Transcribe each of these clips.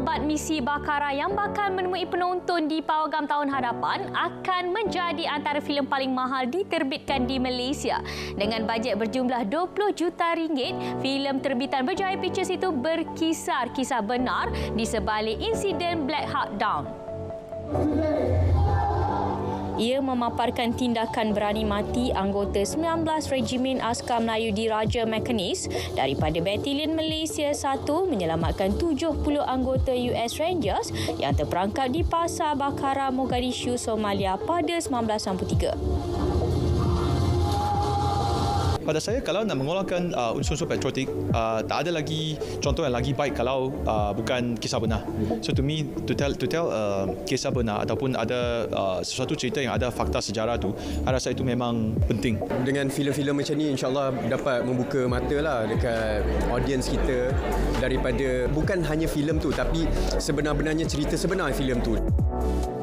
Lambat Misi Bakara yang bakal menemui penonton di pawagam tahun hadapan akan menjadi antara filem paling mahal diterbitkan di Malaysia. Dengan bajet berjumlah 20 juta ringgit, filem terbitan Berjaya Pictures itu berkisar kisah benar di sebalik insiden Black Hawk Down. Ia memaparkan tindakan berani mati anggota 19 Regimen Askar Melayu Diraja Mekanis daripada Batalion Malaysia 1 menyelamatkan 70 anggota US Rangers yang terperangkap di Pasar Bakara, Mogadishu, Somalia pada 1993. Pada saya, kalau nak mengolahkan unsur-unsur patriotik, tak ada lagi contoh yang lagi baik kalau bukan kisah benar. So to me, to tell kisah benar ataupun ada sesuatu cerita yang ada fakta sejarah tu, saya rasa itu memang penting. Dengan filem-filem macam ni, insyaAllah dapat membuka mata lah dekat audiens kita daripada bukan hanya filem tu, tapi sebenar-benarnya cerita sebenar filem tu.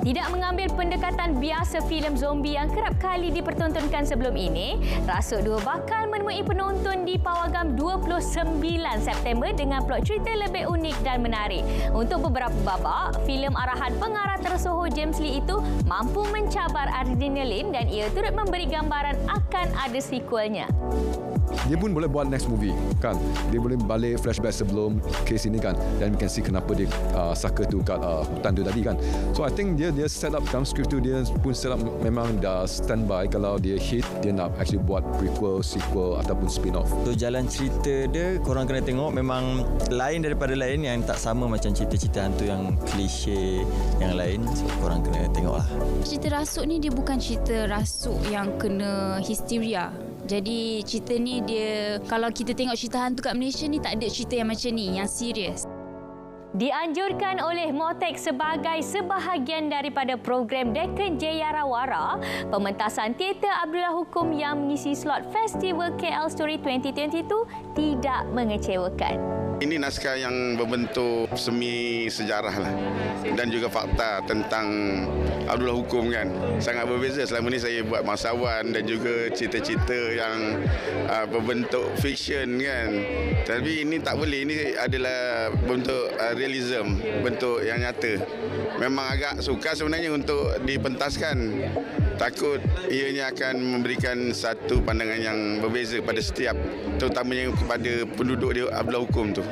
Tidak mengambil pendekatan biasa filem zombie yang kerap kali dipertontonkan sebelum ini, Rasuk 2 bakal menemui penonton di pawagam 29 September dengan plot cerita lebih unik dan menarik. Untuk beberapa babak, filem arahan pengarah tersohor James Lee itu mampu mencabar adrenalin dan ia turut memberi gambaran akan ada sequelnya. Dia pun boleh buat next movie kan. Dia boleh balik flashback sebelum case ini kan, dan we can see kenapa dia saka tu kat hutan tu tadi kan. So I think dia set up dalam skrip tu, dia pun set up memang dah standby kalau dia hit, dia nak actually buat prequel, sequel ataupun spin-off. So jalan cerita dia korang kena tengok memang lain daripada lain, yang tak sama macam cerita-cerita hantu yang klise yang lain. So korang kena tengoklah. Cerita Rasuk ni dia bukan cerita rasuk yang kena histeria. Jadi cerita ni dia, kalau kita tengok cerita hantu kat Malaysia ni, tak ada cerita yang macam ni, yang serius. Dianjurkan oleh Motek sebagai sebahagian daripada program Deccan Jayarawara, pementasan teater Abdullah Hukum yang mengisi slot Festival KL Story 2022 tidak mengecewakan. Ini naskah yang berbentuk semi sejarah lah, dan juga fakta tentang Abdullah Hukum kan. Sangat berbeza. Selama ni saya buat bangsawan dan juga cerita-cerita yang berbentuk fiction kan. Tapi ini tak boleh. Ini adalah bentuk realism, bentuk yang nyata. Memang agak sukar sebenarnya untuk dipentaskan. Takut ianya akan memberikan satu pandangan yang berbeza pada setiap, terutamanya kepada penduduk di Abdullah Hukum tu.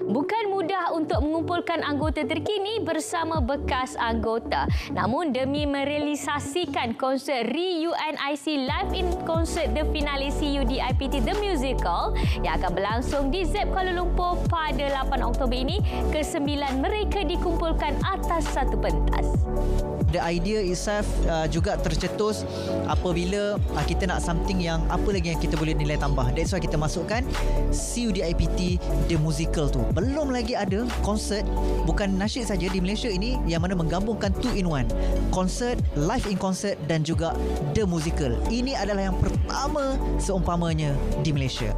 Bukan mudah untuk mengumpulkan anggota terkini bersama bekas anggota. Namun demi merealisasikan konsert ReUNIC Live in Concert The Finale CUDIPT The Musical yang akan berlangsung di ZEP Kuala Lumpur pada 8 Oktober ini, ke-9 mereka dikumpulkan atas satu pentas. The idea itself juga tercetus apabila kita nak something yang apa lagi yang kita boleh nilai tambah. That's why kita masukkan CUDIPT The Musical tu. Belum lagi ada konsert, bukan nasyid saja di Malaysia ini, yang mana menggabungkan 2-in-1. Konsert, live in concert dan juga The Musical. Ini adalah yang pertama seumpamanya di Malaysia.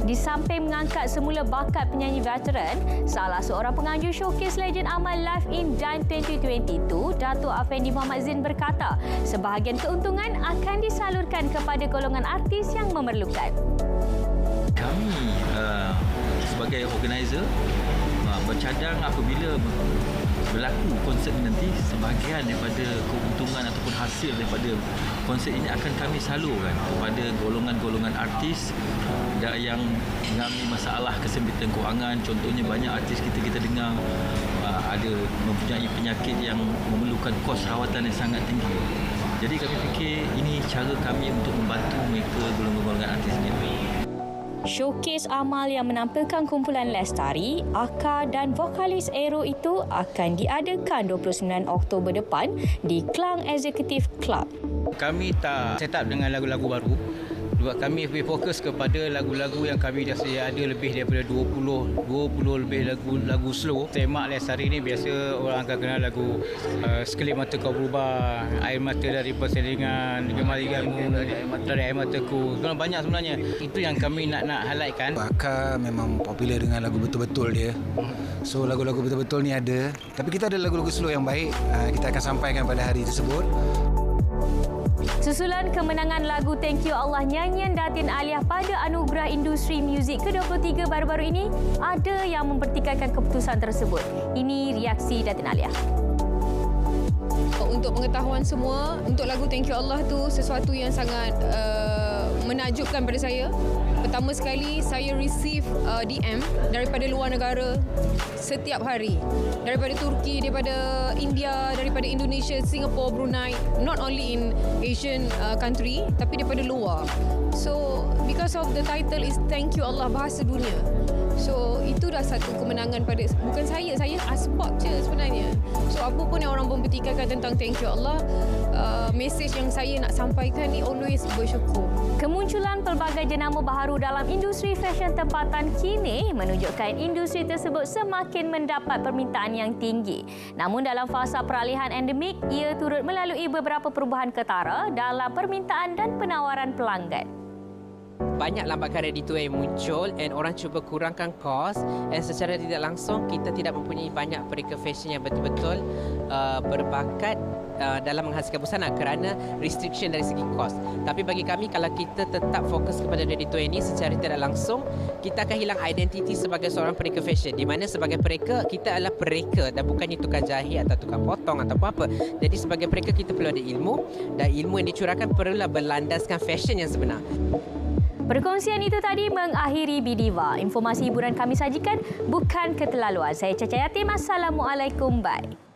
Di samping mengangkat semula bakat penyanyi veteran, salah seorang penganjur showcase Legend Amal Live in Dine 2022, Dato' Afendi Muhammad Zin berkata, sebahagian keuntungan akan disalurkan kepada golongan artis yang memerlukan. Kami sebagai organizer bercadang apabila berlaku konsert nanti, sebahagian daripada keuntungan ataupun hasil daripada konsert ini akan kami salurkan kepada golongan-golongan artis yang mengalami masalah kesempitan kewangan. Contohnya banyak artis kita dengar ada mempunyai penyakit yang memerlukan kos rawatan yang sangat tinggi. Jadi kami fikir ini cara kami untuk membantu mereka, golongan-golongan artis ini. Showcase Amal yang menampilkan kumpulan Lestari, Aka dan vokalis Aero itu akan diadakan 29 Oktober depan di Klang Executive Club. Kami tak set up dengan lagu-lagu baru. Kami fokus kepada lagu-lagu yang kami dah sedia ada, lebih daripada 20 lebih lagu slow. Tema Lestari ni biasa orang akan kenal lagu Sekelip Mata Kau Berubah, Air Mata Dari Perselingan, Gemaliganmu Dari Air Mataku. Banyak sebenarnya. Itu yang kami nak highlightkan. Aka memang popular dengan lagu betul-betul dia. So lagu-lagu betul-betul ni ada. Tapi kita ada lagu-lagu slow yang baik. Kita akan sampaikan pada hari tersebut. Susulan kemenangan lagu Thank You Allah nyanyian Datin Aliyah pada Anugerah Industri Muzik ke-23 baru-baru ini, ada yang mempertikaikan keputusan tersebut. Ini reaksi Datin Aliyah. Untuk pengetahuan semua, untuk lagu Thank You Allah tu sesuatu yang sangat menakjubkan pada saya. Pertama sekali, saya receive DM daripada luar negara setiap hari. Daripada Turki, daripada India, daripada Indonesia, Singapore, Brunei. Not only in Asian country, tapi daripada luar. So, because of the title is Thank You Allah, bahasa dunia. So, itu dah satu kemenangan pada, bukan saya asbab je sebenarnya. So, apa pun yang orang mempertikaikan tentang Thank You Allah, message yang saya nak sampaikan ni always bersyukur. Kemunculan pelbagai jenama baharu dalam industri fashion tempatan kini menunjukkan industri tersebut semakin mendapat permintaan yang tinggi. Namun dalam fasa peralihan endemik, ia turut melalui beberapa perubahan ketara dalam permintaan dan penawaran pelanggan. Banyak lambakan ready-to-wear yang muncul and orang cuba kurangkan kos, dan secara tidak langsung kita tidak mempunyai banyak mereka fashion yang betul-betul berbakat dalam menghasilkan busana kerana restriction dari segi kos. Tapi bagi kami, kalau kita tetap fokus kepada ready-to-wear ini, secara tidak langsung kita akan hilang identiti sebagai seorang pereka fashion, di mana sebagai pereka kita adalah pereka dan bukannya tukang jahit atau tukang potong atau apa. Jadi sebagai pereka kita perlu ada ilmu, dan ilmu yang dicurahkan perlulah berlandaskan fashion yang sebenar. Perkongsian itu tadi mengakhiri Bidiva. Informasi hiburan kami sajikan bukan keterlaluan. Saya Caca Yatim. Assalamualaikum. Bye.